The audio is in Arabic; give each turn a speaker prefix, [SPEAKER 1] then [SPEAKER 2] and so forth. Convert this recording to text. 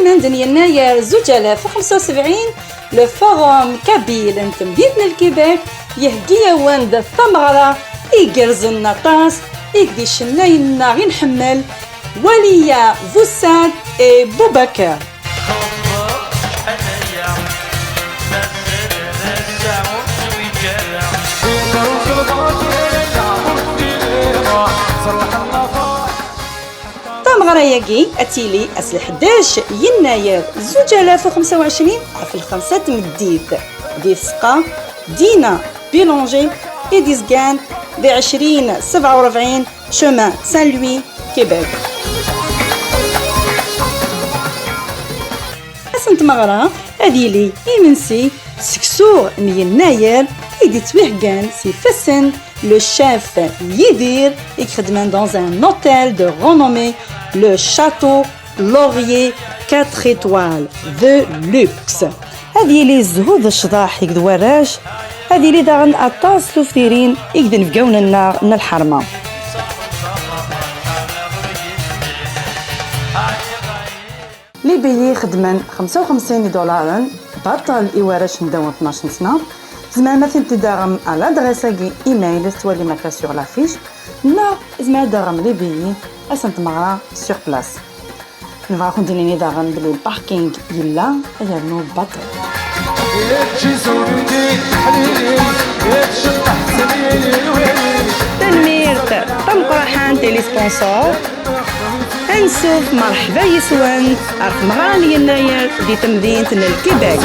[SPEAKER 1] من يناير 2075 لو فوروم كابيل انت مدينة الكيبيك يهدي واند الثمغرة يقرز النطاس يقدي الشناينا غي نحمل وليا فوساد اي بوبكر. غراياكي اتيلي اسل 11 يناير 2025 في الخمسة مديت دي سقا دينا بيلونجي إديسغان ب 2047 شومان سان لوي كيبيك. اسنت مغرا اديلي يمنسي سكسور يناير يدي تويهكان سي فسن le chef Yidir يخدم dans un hôtel de renommée le château Laurier 4 étoiles de luxe. هذه لي زهود الشضاح يقد وراش هذه لي داغن اطاس ثوثيرين يقد نفقاون لنا من الحرمه. لي بيي خدمان 55 دولار بطل إوراش نداو 12 سنه زعما مثلا تداغم على ادريساكي ايميل تولي ماكا سور لافيش لا زعما داغم لي بيي اسنت مغرا سور بلاص نبغى كنديرني داغم بلي الباركينغ يلا يرنو بطل تنميرت طمقرحان تيلي سبونسور انسوف مرحبا يسوان عرف مغاني يناير دي تمدينة الكيبيك.